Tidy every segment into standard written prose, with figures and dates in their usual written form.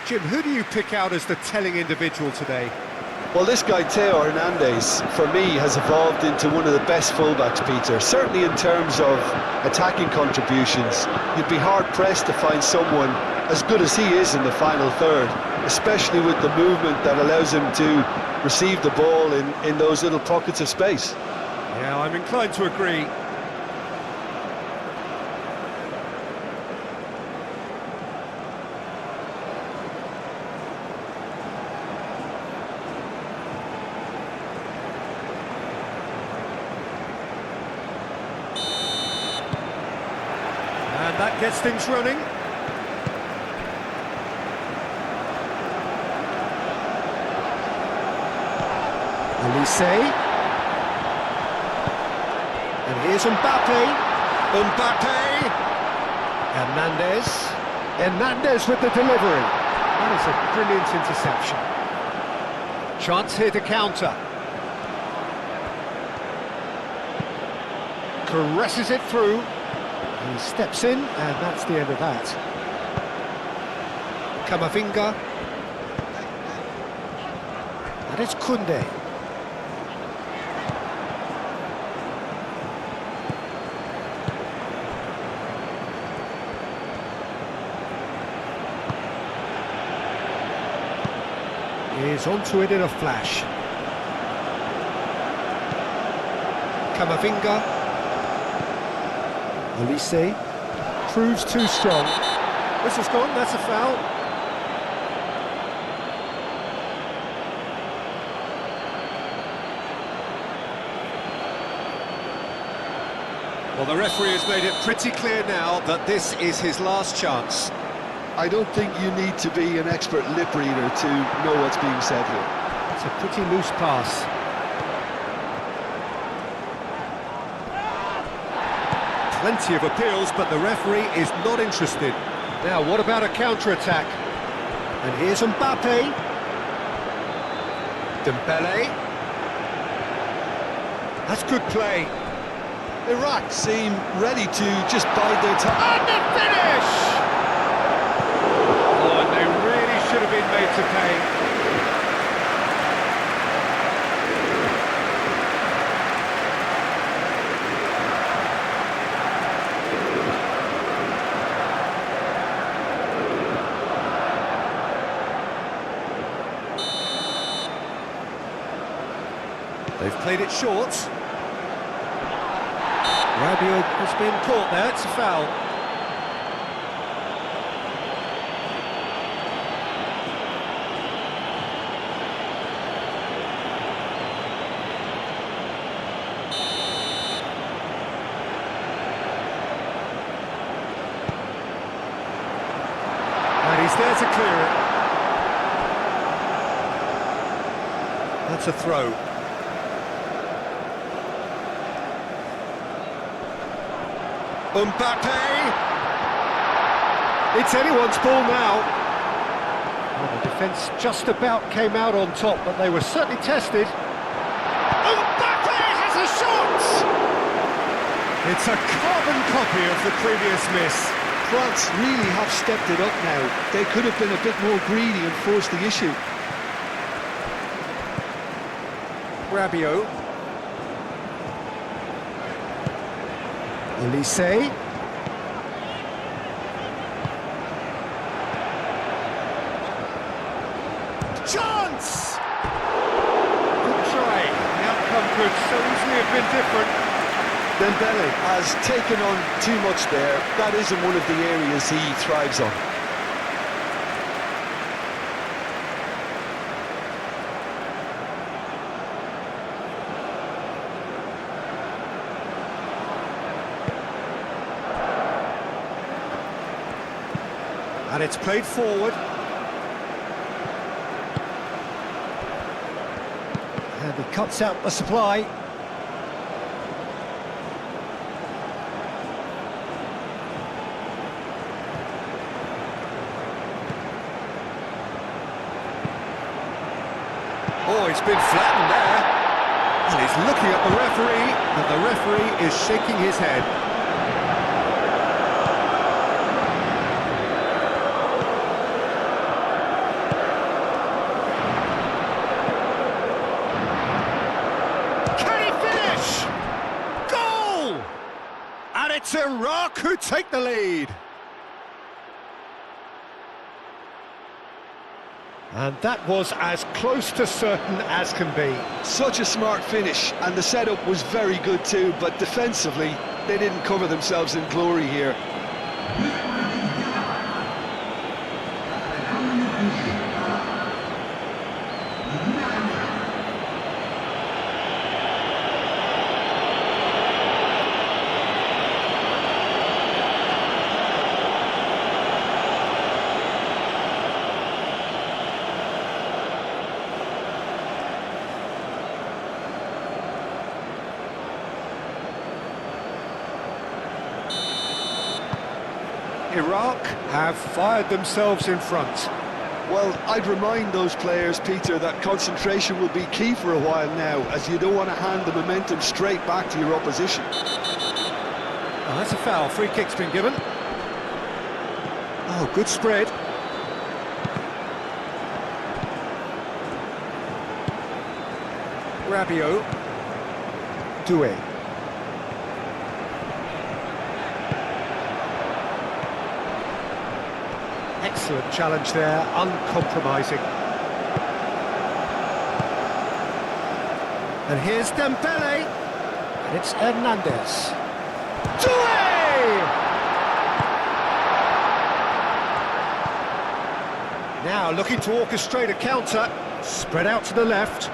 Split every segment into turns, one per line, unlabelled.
Jim, who do you pick out as the telling individual today?
Well, this guy, Theo Hernandez, for me, has evolved into one of the best fullbacks, Peter. Certainly in terms of attacking contributions, you'd be hard-pressed to find someone as good as he is in the final third, especially with the movement that allows him to receive the ball in those little pockets of space.
Yeah, I'm inclined to agree. And that gets things running. Elise. And here's Mbappe. Mbappe. Hernandez. Hernandez with the delivery. That is a brilliant interception. Chance here to counter. Caresses it through. He steps in, and that's the end of that. Camavinga. And it's Koundé. He's onto it in a flash. Camavinga. Elise proves too strong. This has gone, that's a foul. Well, the referee has made it pretty clear now that this is his last chance.
I don't think you need to be an expert lip reader to know what's being said here.
It's a pretty loose pass. Plenty of appeals, but the referee is not interested. Now, what about a counter-attack? And here's Mbappe. Dembele. That's good play.
Iraq seem ready to just bide their time.
And the finish! Oh, and they really should have been made to pay. They've played it short. Rabiot has been caught there, it's a foul. And he's there to clear it. That's a throw. Mbappe! It's anyone's ball now. Well, the defence just about came out on top, but they were certainly tested. Mbappe has a shot! It's a carbon copy of the previous miss.
France really have stepped it up now. They could have been a bit more greedy and forced the issue.
Rabiot. Elise. Chance! Good try. The outcome could so easily have been different.
Dembele has taken on too much there. That isn't one of the areas he thrives on.
And it's played forward. And he cuts out the supply. Oh, it's been flattened there. And he's looking at the referee, and the referee is shaking his head. It's Iraq who take the lead. And that was as close to certain as can be.
Such a smart finish, and the setup was very good too, but defensively, they didn't cover themselves in glory here.
Iraq have fired themselves in front.
Well, I'd remind those players, Peter, that concentration will be key for a while now, as you don't want to hand the momentum straight back to your opposition.
Oh, that's a foul. Free kick's been given. Oh, good spread. Rabiot. Doué. Excellent challenge there, uncompromising. And here's Dembele, and it's Hernandez. Doué! Now looking to orchestrate a counter, spread out to the left.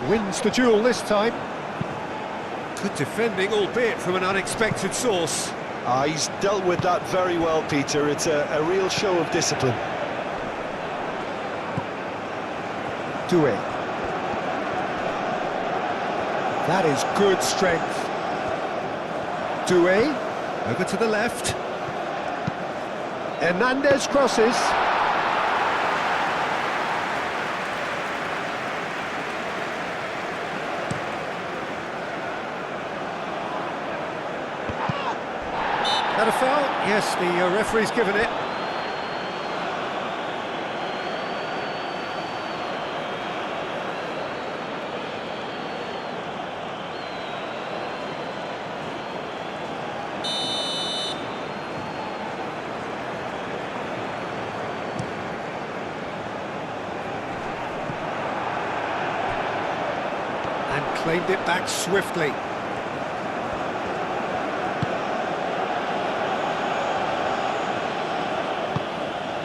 Wins the duel this time. Good defending, albeit from an unexpected source.
He's dealt with that very well, Peter. It's a real show of discipline.
Doué. That is good strength. Doué, over to the left. Hernandez crosses. That a foul? Yes, the referee's given it. And claimed it back swiftly.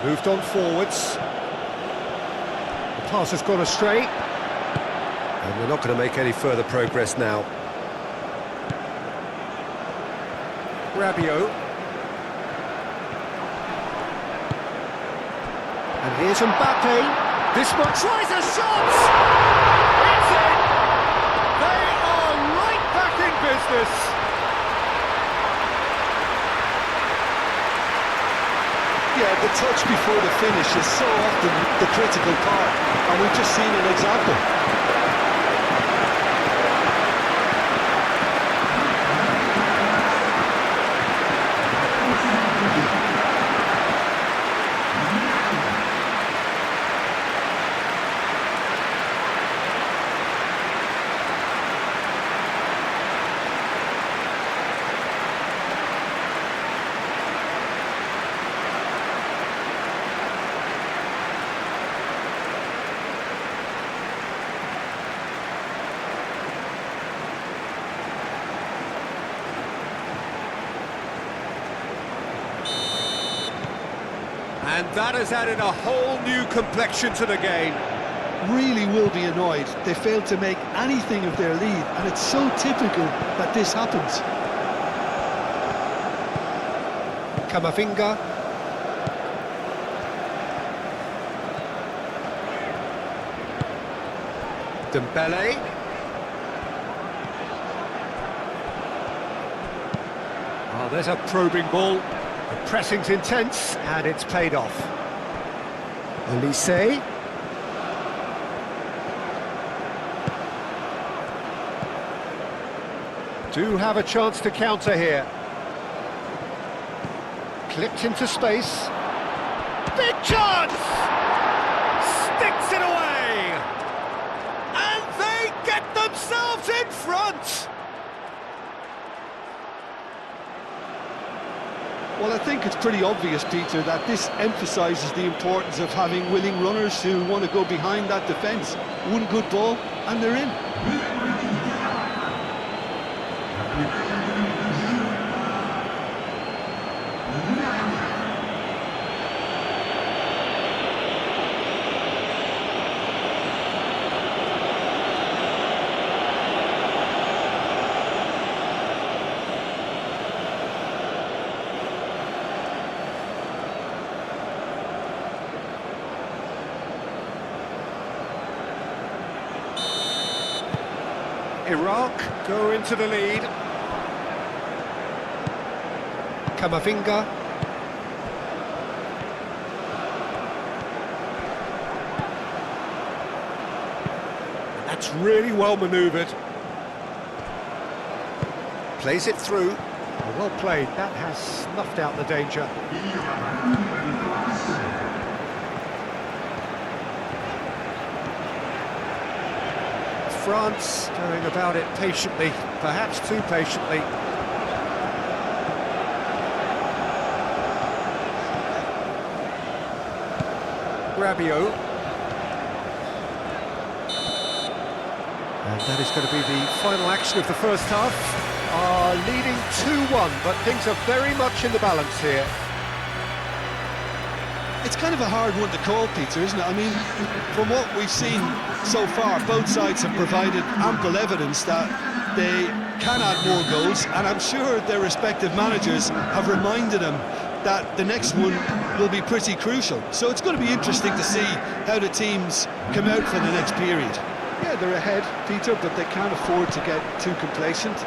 Moved on forwards. The pass has gone astray. And we're not going to make any further progress now. Rabiot. And here's Mbappe. This one tries a shot! It's in! They are right back in business.
Yeah, the touch before the finish is so often the critical part, and we've just seen an example.
And that has added a whole new complexion to the game.
Really will be annoyed. They failed to make anything of their lead, and it's so typical that this happens.
Camavinga. Dembele. Oh, there's a probing ball. The pressing's intense, and it's paid off. Elise. Do have a chance to counter here. Clipped into space. Big chance! Sticks it away! And they get themselves in front!
Well, I think it's pretty obvious, Peter, that this emphasises the importance of having willing runners who want to go behind that defence. One good ball, and they're in.
Iraq go into the lead. Camavinga. That's really well manoeuvred. Plays it through. Oh, well played. That has snuffed out the danger. France going about it patiently, perhaps too patiently. Rabiot. And that is going to be the final action of the first half. Are leading 2-1, but things are very much in the balance here.
It's kind of a hard one to call, Peter, isn't it? I mean, from what we've seen so far, both sides have provided ample evidence that they can add more goals, and I'm sure their respective managers have reminded them that the next one will be pretty crucial. So it's going to be interesting to see how the teams come out for the next period. Yeah, they're ahead, Peter, but they can't afford to get too complacent.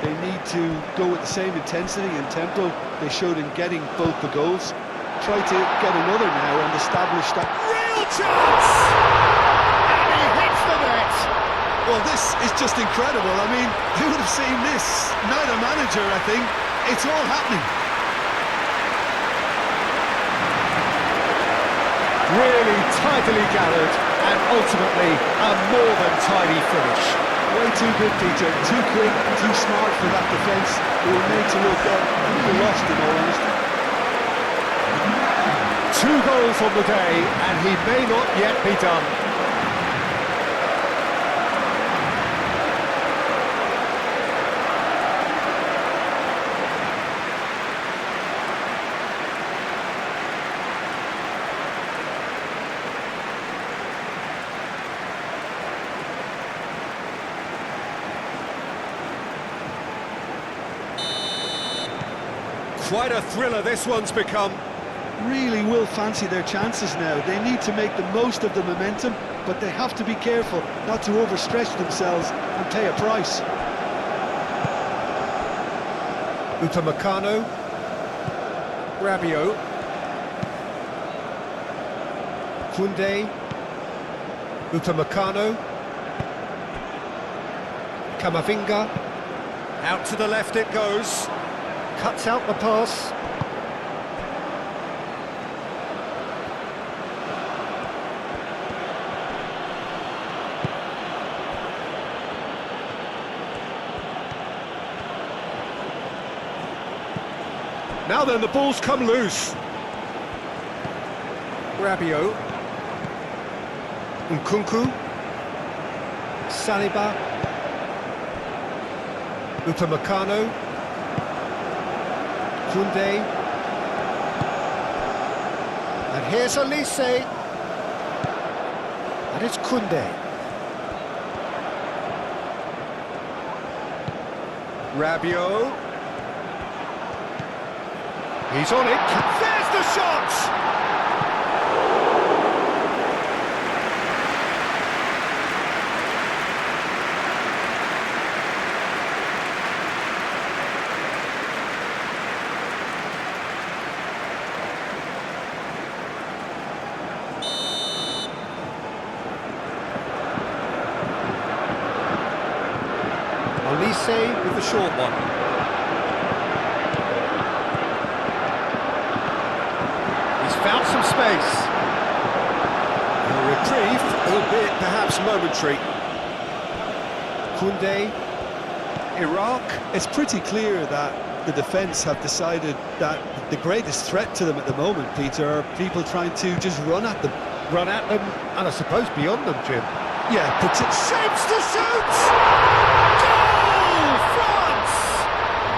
They need to go with the same intensity and tempo they showed in getting both the goals. Try to get another now and establish that
Real chance! And he hits the net!
Well, this is just incredible. I mean, who would have seen this? Neither manager, I think. It's all happening.
Really tidily gathered, and ultimately a more than tidy finish.
Way too good, Peter. Too quick, too smart for that defence. They were made to look lost, in all honesty.
2 goals on the day, and he may not yet be done. Quite a thriller this one's become.
Really will fancy their chances now. They need to make the most of the momentum, but they have to be careful not to overstretch themselves and pay a price.
Upamecano. Rabiot. Koundé. Upamecano. Camavinga. Out to the left it goes. Cuts out the pass. Now then, the ball's come loose. Rabiot. Nkunku. Saliba. Upamecano. Koundé. And here's Elise. And it's Koundé. Rabiot. He's on it. There's the shot! Elise save with the short one. He's found some space. A reprieve, albeit perhaps momentary. Koundé, Iraq.
It's pretty clear that the defence have decided that the greatest threat to them at the moment, Peter, are people trying to just run at them.
Run at them, and I suppose beyond them, Jim.
Yeah,
Shapes to shoot! Goal! France!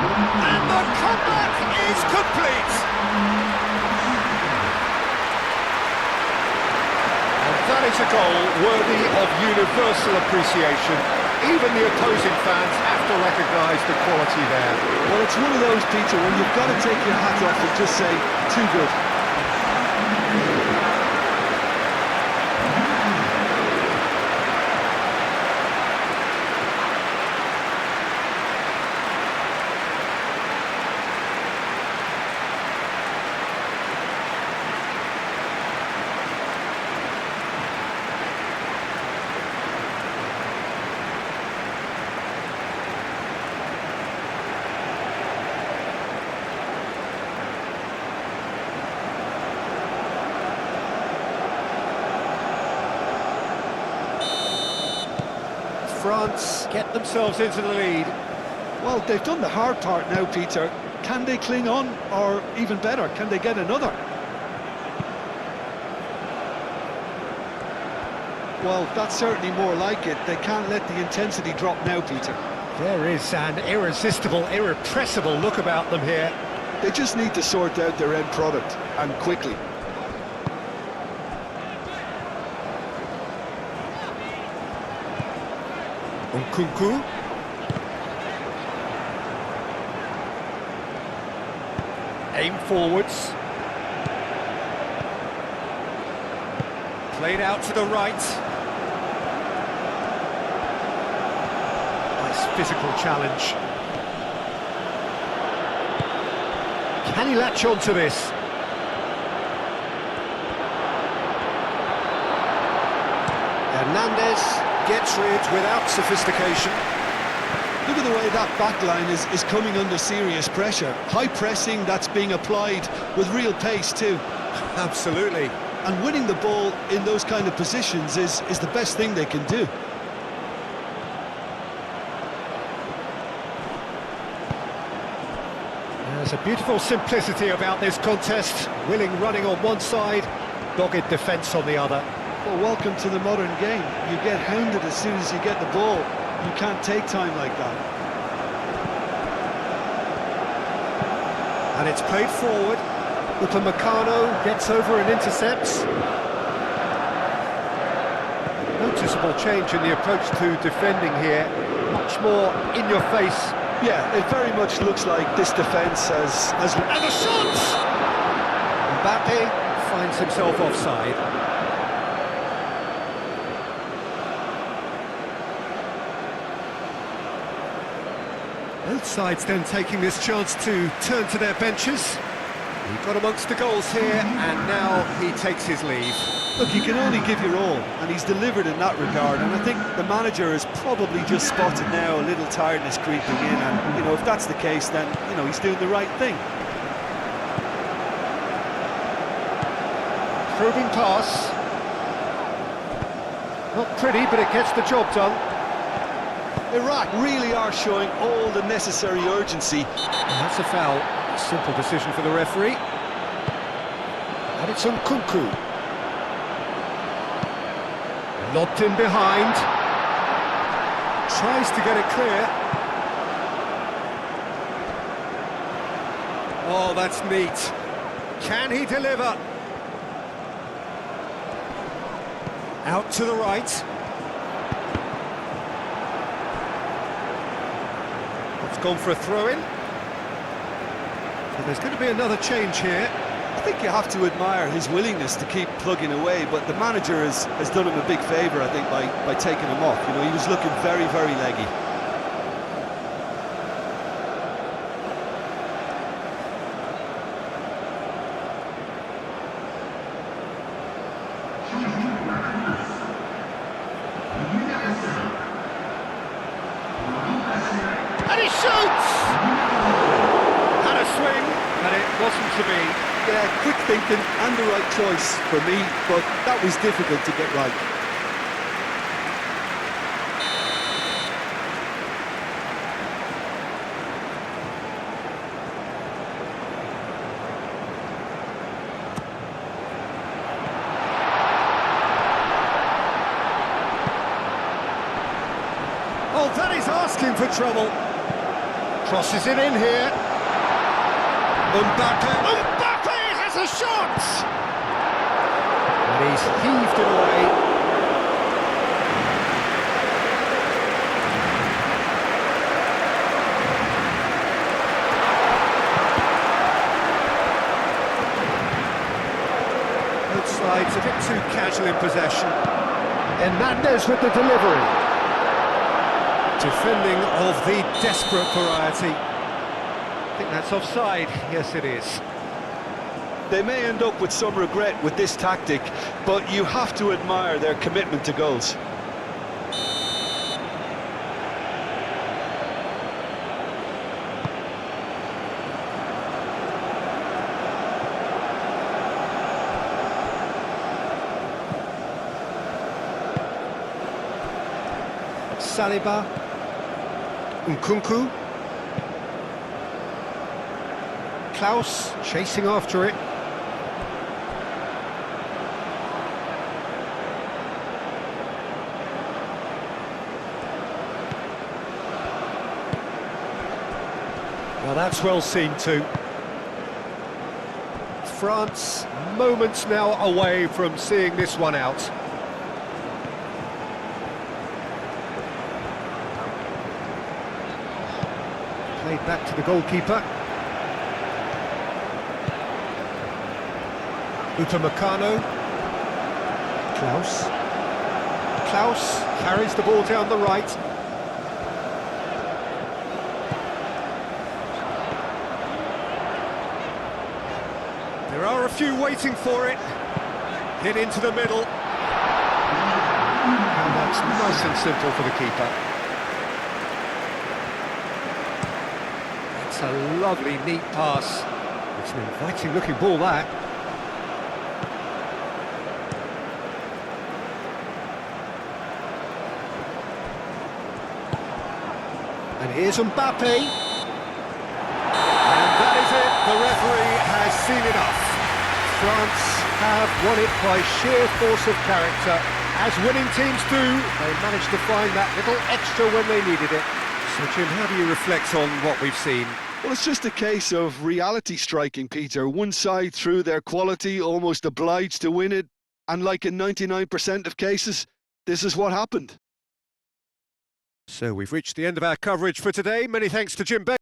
And the comeback is complete! And that is a goal worthy of universal appreciation. Even the opposing fans have to recognise the quality there.
well, it's one of those, Peter, when you've got to take your hat off and just say, too good.
France get themselves into the lead.
Well, they've done the hard part now, Peter. Can they cling on, or even better, can they get another? Well, that's certainly more like it. They can't let the intensity drop now, Peter.
There is an irresistible, irrepressible look about them here.
They just need to sort out their end product, and quickly.
Nkunku. Aim forwards. Played out to the right. Nice physical challenge. Can he latch on to this? Hernandez gets rid without sophistication.
Look at the way that back line is coming under serious pressure. High pressing that's being applied with real pace too.
Absolutely.
And winning the ball in those kind of positions is the best thing they can do.
There's a beautiful simplicity about this contest. Willing running on one side, dogged defence on the other.
Well, welcome to the modern game. You get hounded as soon as you get the ball. You can't take time like that.
And it's played forward. Upamecano gets over and intercepts. Noticeable change in the approach to defending here. Much more in your face.
Yeah, it very much looks like this defence has...
And the shot! Mbappe finds himself offside. Both sides then taking this chance to turn to their benches. He got amongst the goals here, and now he takes his leave.
Look, you can only give your all, and he's delivered in that regard, and I think the manager has probably just spotted now a little tiredness creeping in, and, you know, if that's the case, then, you know, he's doing the right thing.
Probing pass. Not pretty, but it gets the job done.
Iraq really are showing all the necessary urgency.
And that's a foul. Simple decision for the referee. And it's Nkunku. Lobbed in behind. Tries to get it clear. Oh, that's neat. Can he deliver? Out to the right. It's gone for a throw-in. And there's going to be another change here.
I think you have to admire his willingness to keep plugging away, but the manager has done him a big favour, I think, by taking him off. You know, he was looking very, very leggy. Yeah, quick thinking and the right choice for me, but that was difficult to get right.
Oh, that is asking for trouble. Crosses it in here. Mbappe has a shot! And he's heaved it away. Both sides a bit too casual in possession. Hernandez with the delivery. Defending of the desperate variety. I think that's offside. Yes, it is.
They may end up with some regret with this tactic, but you have to admire their commitment to goals.
Saliba. Nkunku. Klaus chasing after it. Well, that's well seen too. France, moments now away from seeing this one out. Played back to the goalkeeper. Upamecano. Klaus carries the ball down the right. There are a few waiting for it. Hit into the middle. And that's nice and simple for the keeper. That's a lovely, neat pass. It's an inviting looking ball, that. And here's Mbappe. And that is it. The referee has seen enough. France have won it by sheer force of character. As winning teams do, they managed to find that little extra when they needed it. So, Jim, how do you reflect on what we've seen?
Well, it's just a case of reality striking, Peter. One side, through their quality, almost obliged to win it. And like in 99% of cases, this is what happened.
So we've reached the end of our coverage for today. Many thanks to Jim Baker.